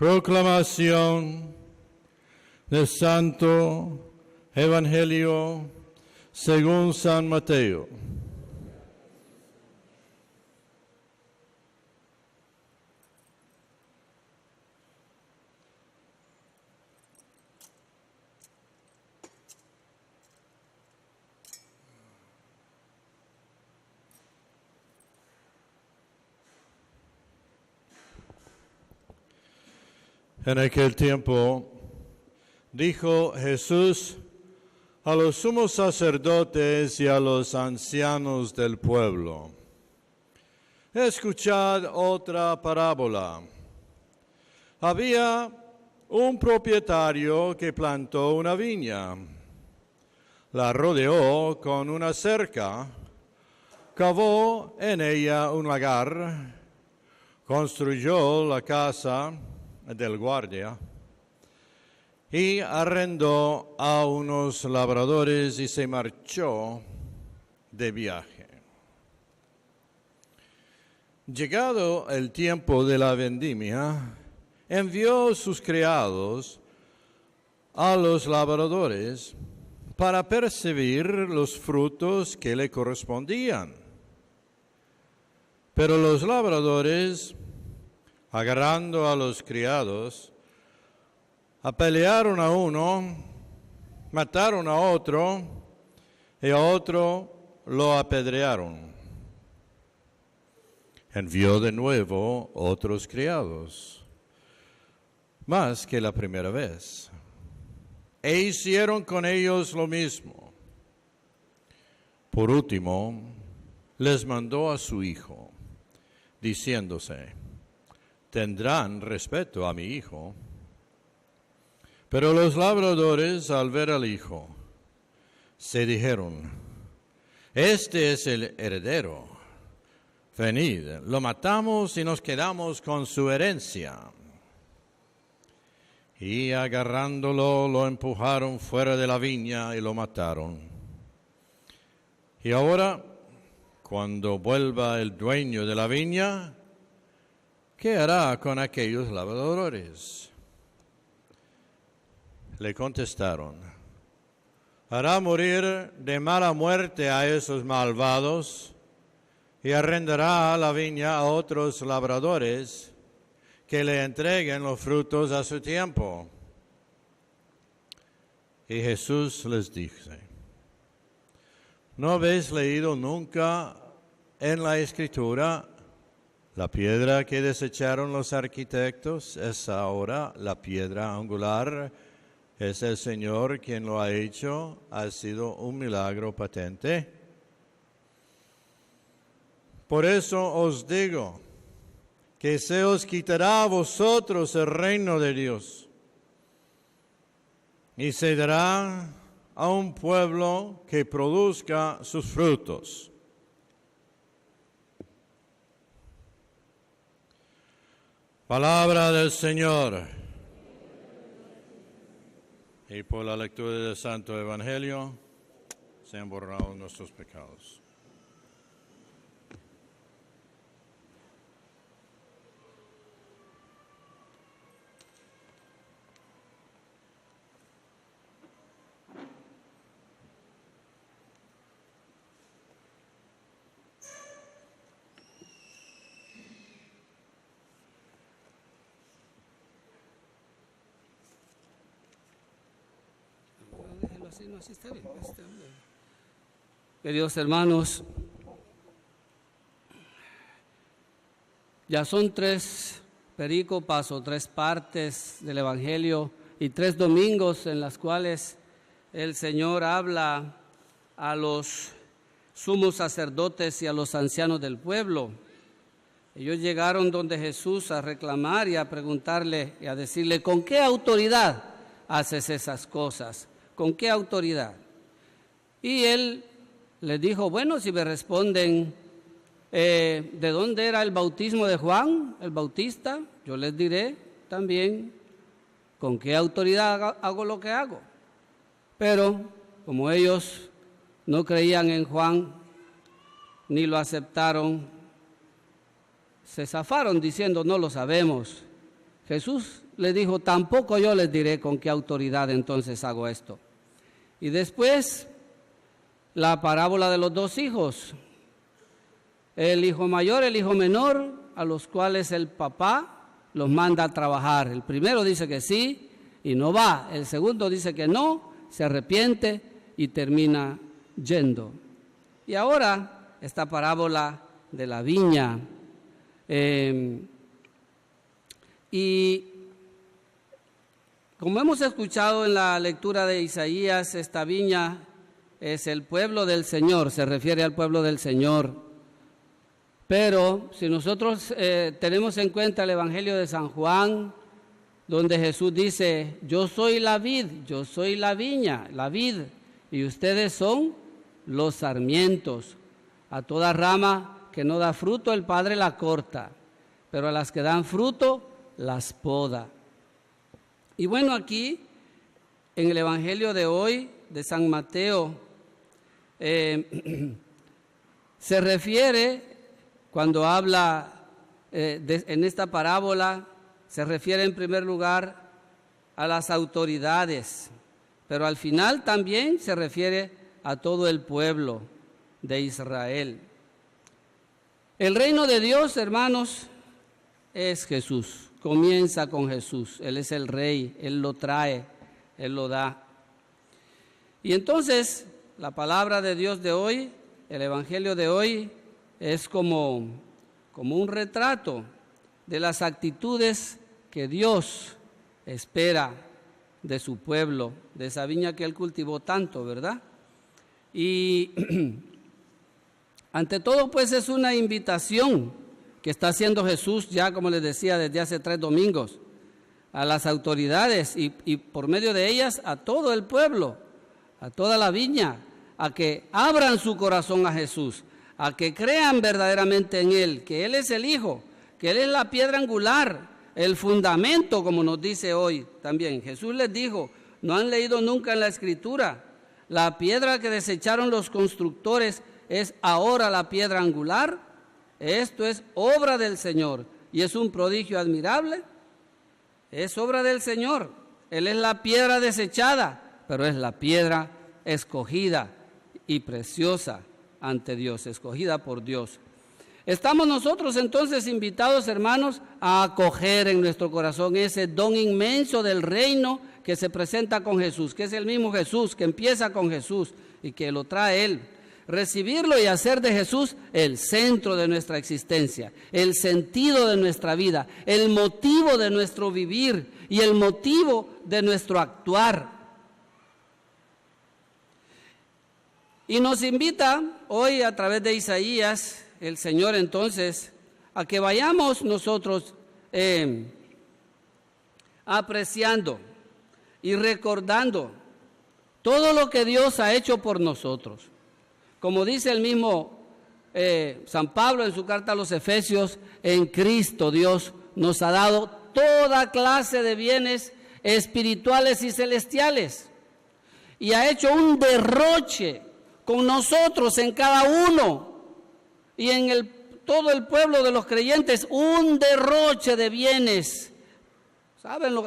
Proclamación del Santo Evangelio según San Mateo. En aquel tiempo dijo Jesús a los sumos sacerdotes y a los ancianos del pueblo: escuchad otra parábola. Había un propietario que plantó una viña, la rodeó con una cerca, cavó en ella un lagar, construyó la casa del guardia y arrendó a unos labradores y se marchó de viaje. Llegado el tiempo de la vendimia, envió sus criados a los labradores para percibir los frutos que le correspondían. Pero los labradores, agarrando a los criados, apalearon a uno, mataron a otro y a otro lo apedrearon. Envió de nuevo otros criados, más que la primera vez, e hicieron con ellos lo mismo. Por último, les mandó a su hijo, diciéndose: tendrán respeto a mi hijo. Pero los labradores, al ver al hijo, se dijeron: este es el heredero. Venid, lo matamos y nos quedamos con su herencia. Y agarrándolo, lo empujaron fuera de la viña y lo mataron. Y ahora, cuando vuelva el dueño de la viña, ¿qué hará con aquellos labradores? Le contestaron: hará morir de mala muerte a esos malvados y arrendará la viña a otros labradores que le entreguen los frutos a su tiempo. Y Jesús les dice: ¿no habéis leído nunca en la Escritura: la piedra que desecharon los arquitectos es ahora la piedra angular? Es el Señor quien lo ha hecho, ha sido un milagro patente. Por eso os digo que se os quitará a vosotros el reino de Dios y se dará a un pueblo que produzca sus frutos. Palabra del Señor. Y por la lectura del Santo Evangelio sean borrados nuestros pecados. Así está bien. Queridos hermanos, ya son 3 perícopas o 3 partes del Evangelio y 3 domingos en las cuales el Señor habla a los sumos sacerdotes y a los ancianos del pueblo. Ellos llegaron donde Jesús a reclamar y a preguntarle y a decirle: ¿con qué autoridad haces esas cosas? ¿Con qué autoridad? Y él les dijo: bueno, si me responden ¿de dónde era el bautismo de Juan el Bautista? Yo les diré también con qué autoridad hago lo que hago. Pero como ellos no creían en Juan ni lo aceptaron, se zafaron diciendo: no lo sabemos. Jesús le dijo, tampoco yo les diré con qué autoridad entonces hago esto. Y después, la parábola de los dos hijos. El hijo mayor, el hijo menor, a los cuales el papá los manda a trabajar. El primero dice que sí y no va. El segundo dice que no, se arrepiente y termina yendo. Y ahora, esta parábola de la viña. Y como hemos escuchado en la lectura de Isaías, esta viña es el pueblo del Señor, se refiere al pueblo del Señor. Pero si nosotros tenemos en cuenta el Evangelio de San Juan, donde Jesús dice, yo soy la vid, yo soy la viña, la vid, y ustedes son los sarmientos. A toda rama que no da fruto, el Padre la corta, pero a las que dan fruto, las poda. Y bueno, aquí, en el Evangelio de hoy, de San Mateo, se refiere, cuando habla en esta parábola, se refiere en primer lugar a las autoridades, pero al final también se refiere a todo el pueblo de Israel. El reino de Dios, hermanos, es Jesús. Comienza con Jesús. Él es el Rey, Él lo trae, Él lo da. Y entonces, la palabra de Dios de hoy, el Evangelio de hoy, es como un retrato de las actitudes que Dios espera de su pueblo, de esa viña que Él cultivó tanto, ¿verdad? Y ante todo, pues, es una invitación que está haciendo Jesús ya, como les decía, desde hace 3 domingos, a las autoridades y por medio de ellas a todo el pueblo, a toda la viña, a que abran su corazón a Jesús, a que crean verdaderamente en Él, que Él es el Hijo, que Él es la piedra angular, el fundamento, como nos dice hoy también. Jesús les dijo, no han leído nunca en la Escritura, la piedra que desecharon los constructores es ahora la piedra angular. Esto es obra del Señor y es un prodigio admirable. Es obra del Señor. Él es la piedra desechada, pero es la piedra escogida y preciosa ante Dios, escogida por Dios. Estamos nosotros entonces invitados, hermanos, a acoger en nuestro corazón ese don inmenso del reino que se presenta con Jesús, que es el mismo Jesús, que empieza con Jesús y que lo trae Él. Recibirlo y hacer de Jesús el centro de nuestra existencia, el sentido de nuestra vida, el motivo de nuestro vivir y el motivo de nuestro actuar. Y nos invita hoy a través de Isaías, el Señor entonces, a que vayamos nosotros apreciando y recordando todo lo que Dios ha hecho por nosotros. Como dice el mismo San Pablo en su carta a los Efesios, en Cristo Dios nos ha dado toda clase de bienes espirituales y celestiales y ha hecho un derroche con nosotros en cada uno y en todo el pueblo de los creyentes, un derroche de bienes.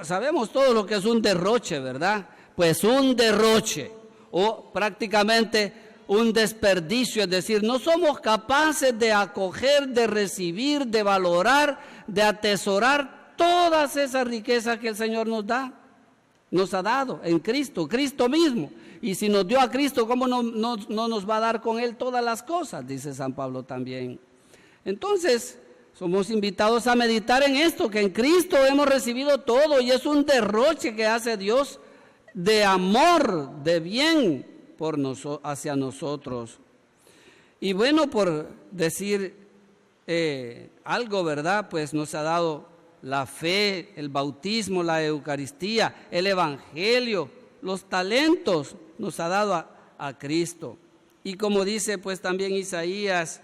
Sabemos todo lo que es un derroche, ¿verdad? Pues un derroche o prácticamente un desperdicio, es decir, no somos capaces de acoger, de recibir, de valorar, de atesorar todas esas riquezas que el Señor nos ha dado en Cristo, Cristo mismo. Y si nos dio a Cristo, ¿cómo no nos va a dar con Él todas las cosas? Dice San Pablo también. Entonces, somos invitados a meditar en esto, que en Cristo hemos recibido todo y es un derroche que hace Dios de amor, de bien hacia nosotros. Y bueno, por decir algo, ¿verdad? Pues nos ha dado la fe, el bautismo, la Eucaristía, el Evangelio, los talentos nos ha dado a Cristo. Y como dice pues también Isaías,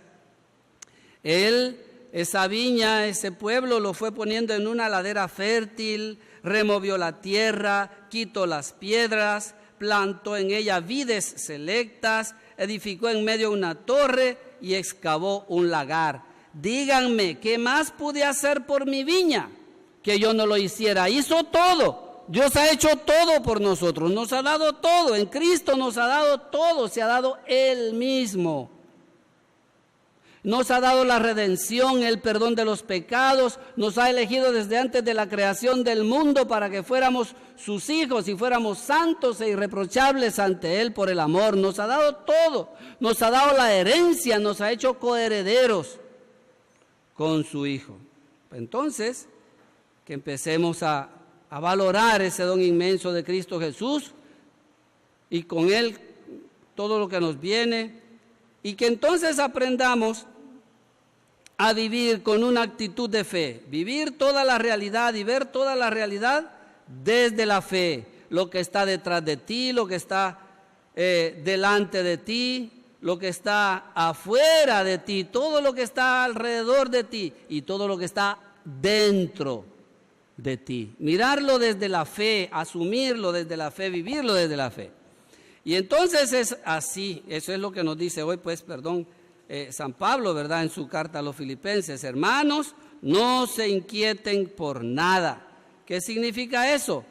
Él, esa viña, ese pueblo lo fue poniendo en una ladera fértil, removió la tierra, quitó las piedras, plantó en ella vides selectas, edificó en medio una torre y excavó un lagar. Díganme, ¿qué más pude hacer por mi viña? que yo no lo hiciera. Hizo todo. Dios ha hecho todo por nosotros. Nos ha dado todo. En Cristo nos ha dado todo. Se ha dado Él mismo. Nos ha dado la redención, el perdón de los pecados. Nos ha elegido desde antes de la creación del mundo para que fuéramos sus hijos y fuéramos santos e irreprochables ante Él por el amor. Nos ha dado todo. Nos ha dado la herencia. Nos ha hecho coherederos con su Hijo. Entonces, que empecemos a valorar ese don inmenso de Cristo Jesús y con Él todo lo que nos viene, y que entonces aprendamos a vivir con una actitud de fe, vivir toda la realidad y ver toda la realidad desde la fe, lo que está detrás de ti, lo que está delante de ti, lo que está afuera de ti, todo lo que está alrededor de ti y todo lo que está dentro de ti. Mirarlo desde la fe, asumirlo desde la fe, vivirlo desde la fe. Y entonces es así, eso es lo que nos dice hoy, San Pablo, ¿verdad? En su carta a los Filipenses: hermanos, no se inquieten por nada. ¿Qué significa eso?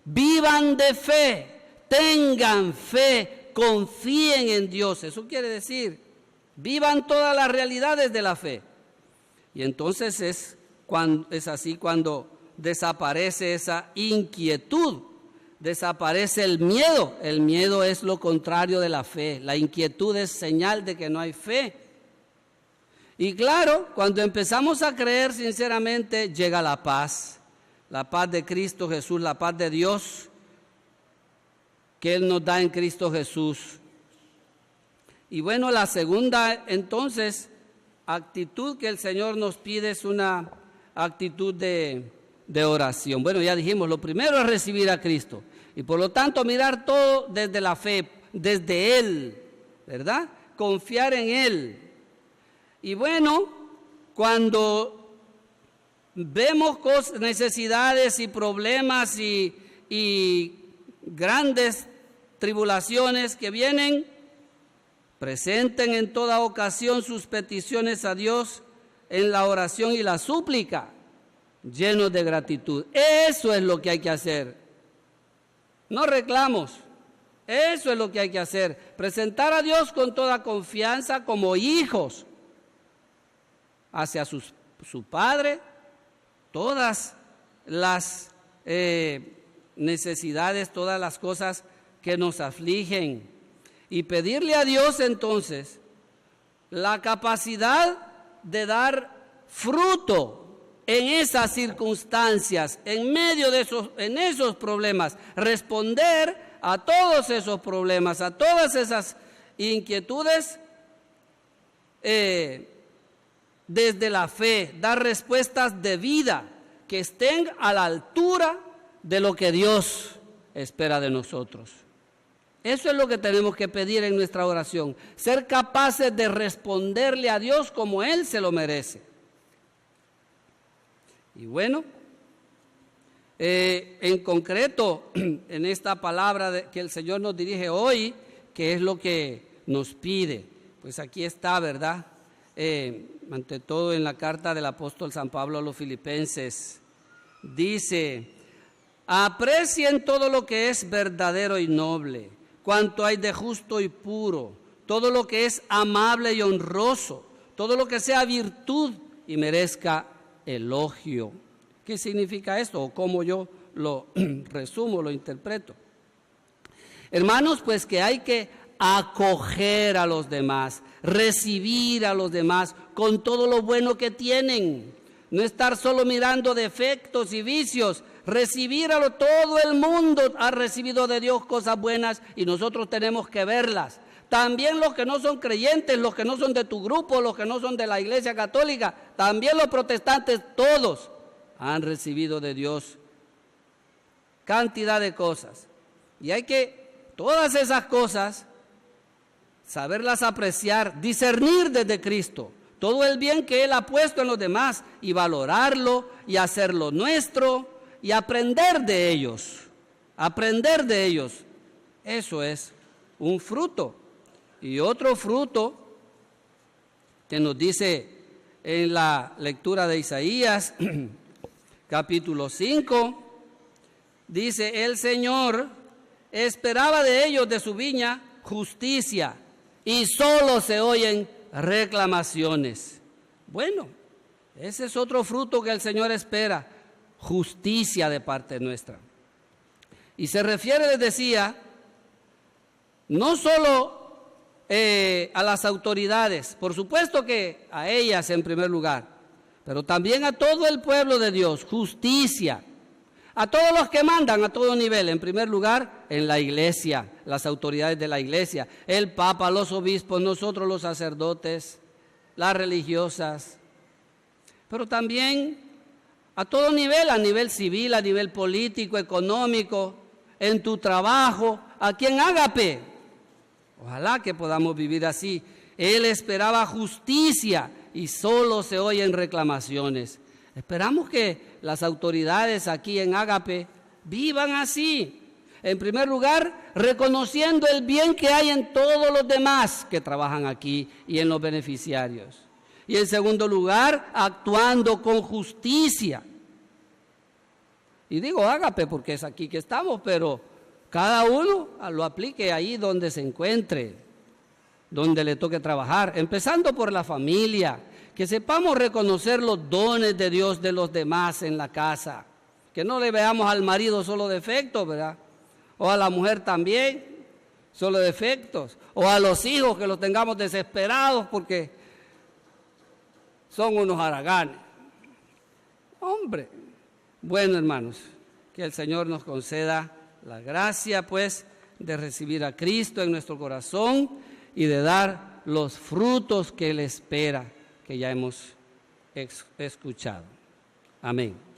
Vivan de fe, tengan fe, confíen en Dios. Eso quiere decir, vivan todas las realidades de la fe. Y entonces es así cuando desaparece esa inquietud, desaparece el miedo. El miedo es lo contrario de la fe. La inquietud es señal de que no hay fe. Y claro, cuando empezamos a creer sinceramente, llega la paz de Cristo Jesús, la paz de Dios que Él nos da en Cristo Jesús. Y bueno, la segunda entonces actitud que el Señor nos pide es una actitud de oración. Bueno, ya dijimos, lo primero es recibir a Cristo y por lo tanto mirar todo desde la fe, desde Él, ¿verdad? Confiar en Él. Y bueno, cuando vemos necesidades y problemas y grandes tribulaciones que vienen, presenten en toda ocasión sus peticiones a Dios en la oración y la súplica, llenos de gratitud. Eso es lo que hay que hacer. No reclamos. Eso es lo que hay que hacer. Presentar a Dios con toda confianza como hijos hacia su Padre, todas las necesidades, todas las cosas que nos afligen, y pedirle a Dios entonces la capacidad de dar fruto en esas circunstancias, en medio de esos problemas, responder a todos esos problemas, a todas esas inquietudes desde la fe, dar respuestas de vida que estén a la altura de lo que Dios espera de nosotros. Eso es lo que tenemos que pedir en nuestra oración, ser capaces de responderle a Dios como Él se lo merece. Y bueno, en concreto, en esta palabra que el Señor nos dirige hoy, ¿qué es lo que nos pide? Pues aquí está, ¿verdad? Ante todo en la carta del apóstol San Pablo a los Filipenses, dice: aprecien todo lo que es verdadero y noble, cuanto hay de justo y puro, todo lo que es amable y honroso, todo lo que sea virtud y merezca elogio. ¿Qué significa esto? O cómo yo lo resumo, lo interpreto. Hermanos, pues que hay que acoger a los demás, recibir a los demás con todo lo bueno que tienen, no estar solo mirando defectos y vicios, recibir todo el mundo ha recibido de Dios cosas buenas y nosotros tenemos que verlas. También los que no son creyentes, los que no son de tu grupo, los que no son de la Iglesia Católica, también los protestantes, todos han recibido de Dios cantidad de cosas. Y hay que, todas esas cosas, saberlas apreciar, discernir desde Cristo, todo el bien que Él ha puesto en los demás y valorarlo y hacerlo nuestro y aprender de ellos, Eso es un fruto. Y otro fruto que nos dice en la lectura de Isaías, capítulo 5, dice: el Señor esperaba de ellos, de su viña, justicia, y solo se oyen reclamaciones. Bueno, ese es otro fruto que el Señor espera, justicia de parte nuestra. Y se refiere, les decía, no solo a las autoridades, por supuesto que a ellas en primer lugar, pero también a todo el pueblo de Dios, justicia. A todos los que mandan a todo nivel, en primer lugar, en la iglesia, las autoridades de la iglesia, el Papa, los obispos, nosotros los sacerdotes, las religiosas, pero también a todo nivel, a nivel civil, a nivel político, económico, en tu trabajo, aquí en Ágape. Ojalá que podamos vivir así. Él esperaba justicia y solo se oyen reclamaciones. Esperamos que las autoridades aquí en Ágape vivan así. En primer lugar, reconociendo el bien que hay en todos los demás que trabajan aquí y en los beneficiarios. Y en segundo lugar, actuando con justicia. Y digo Ágape porque es aquí que estamos, pero cada uno lo aplique ahí donde se encuentre, donde le toque trabajar, empezando por la familia. Que sepamos reconocer los dones de Dios de los demás en la casa. Que no le veamos al marido solo defectos, ¿verdad? O a la mujer también, solo defectos. O a los hijos que los tengamos desesperados porque son unos haraganes. Hombre. Bueno, hermanos, que el Señor nos conceda la gracia, pues, de recibir a Cristo en nuestro corazón y de dar los frutos que Él espera, que ya hemos escuchado. Amén.